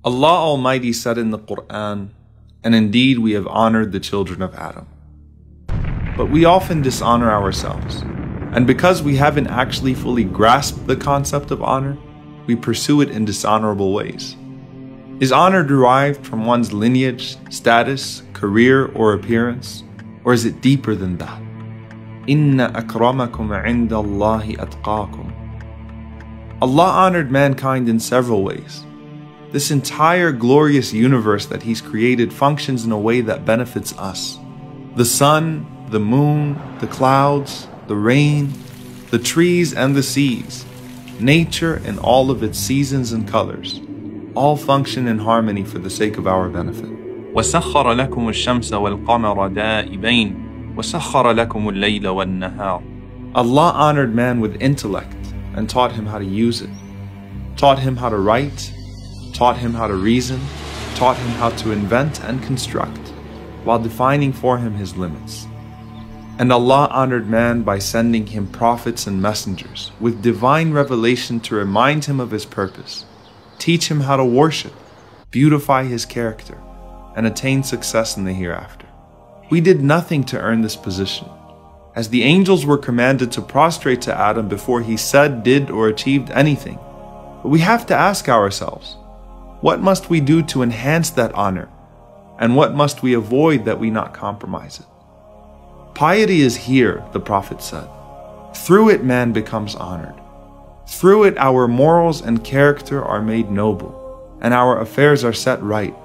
Allah Almighty said in the Quran, "And indeed we have honored the children of Adam." But we often dishonor ourselves. And because we haven't actually fully grasped the concept of honor, we pursue it in dishonorable ways. Is honor derived from one's lineage, status, career, or appearance? Or is it deeper than that? Inna akramakum inda Allahi atqakum. Allah honored mankind in several ways. This entire glorious universe that He's created functions in a way that benefits us. The sun, the moon, the clouds, the rain, the trees and the seas, nature in all of its seasons and colors, all function in harmony for the sake of our benefit. وَسَخَّرَ لَكُمُ الشَّمْسَ وَالْقَمَرَ دَائِبَيْنِ وَسَخَّرَ لَكُمُ اللَّيْلَ وَالنَّهَارَ. Allah honored man with intellect and taught him how to use it, taught him how to write, taught him how to reason, taught him how to invent and construct, while defining for him his limits. And Allah honored man by sending him prophets and messengers with divine revelation to remind him of his purpose, teach him how to worship, beautify his character, and attain success in the hereafter. We did nothing to earn this position, as the angels were commanded to prostrate to Adam before he said, did, or achieved anything. But we have to ask ourselves, what must we do to enhance that honor? And what must we avoid that we not compromise it? Piety is here, the Prophet said. Through it man becomes honored. Through it our morals and character are made noble, and our affairs are set right.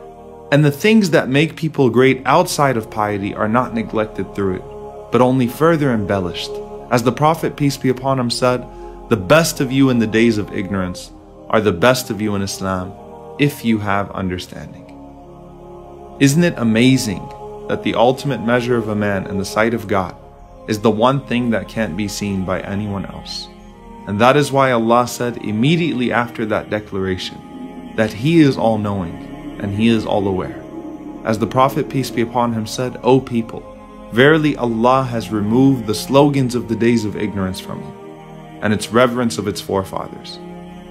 And the things that make people great outside of piety are not neglected through it, but only further embellished. As the Prophet, peace be upon him, said, "The best of you in the days of ignorance are the best of you in Islam, if you have understanding." Isn't it amazing that the ultimate measure of a man in the sight of God is the one thing that can't be seen by anyone else? And that is why Allah said immediately after that declaration that He is all-knowing and He is all-aware. As the Prophet, peace be upon him, said, "O people, verily Allah has removed the slogans of the days of ignorance from you, and its reverence of its forefathers.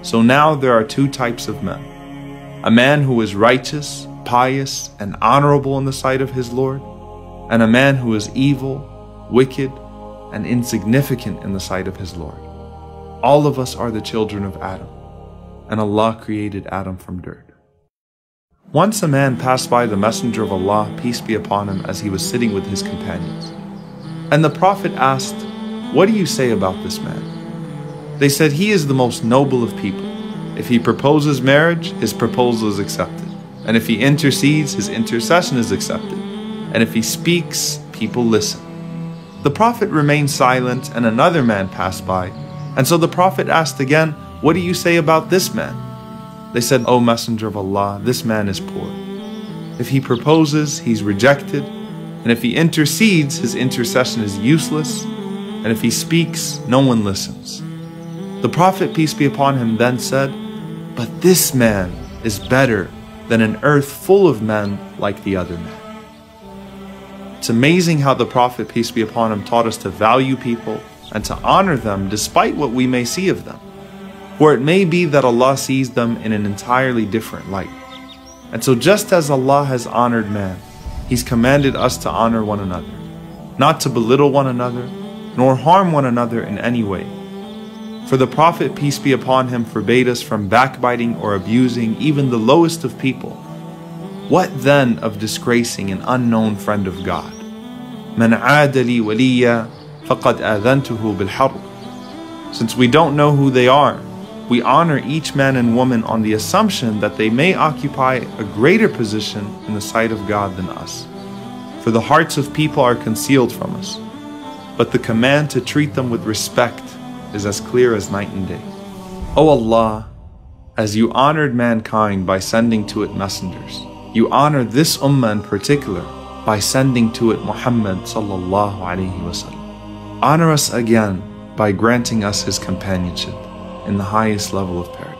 So now there are two types of men. A man who is righteous, pious, and honorable in the sight of his Lord, and a man who is evil, wicked, and insignificant in the sight of his Lord. All of us are the children of Adam, and Allah created Adam from dirt." Once a man passed by the Messenger of Allah, peace be upon him, as he was sitting with his companions. And the Prophet asked, "What do you say about this man?" They said, "He is the most noble of people. If he proposes marriage, his proposal is accepted. And if he intercedes, his intercession is accepted. And if he speaks, people listen." The Prophet remained silent, and another man passed by. And so the Prophet asked again, "What do you say about this man?" They said, "O Messenger of Allah, this man is poor. If he proposes, he's rejected. And if he intercedes, his intercession is useless. And if he speaks, no one listens." The Prophet, peace be upon him, then said, "But this man is better than an earth full of men like the other man." It's amazing how the Prophet, peace be upon him, taught us to value people and to honor them despite what we may see of them. For it may be that Allah sees them in an entirely different light. And so just as Allah has honored man, He's commanded us to honor one another, not to belittle one another, nor harm one another in any way. For the Prophet, peace be upon him, forbade us from backbiting or abusing even the lowest of people. What then of disgracing an unknown friend of God? مَنْ عَادَ لِي وَلِيًّا فَقَدْ آذَنْتُهُ بِالْحَرْبِ. Since we don't know who they are, we honor each man and woman on the assumption that they may occupy a greater position in the sight of God than us. For the hearts of people are concealed from us, but the command to treat them with respect is as clear as night and day. O Allah, as you honored mankind by sending to it messengers, you honor this ummah in particular by sending to it Muhammad sallallahu alaihi wasallam. Honor us again by granting us his companionship in the highest level of paradise.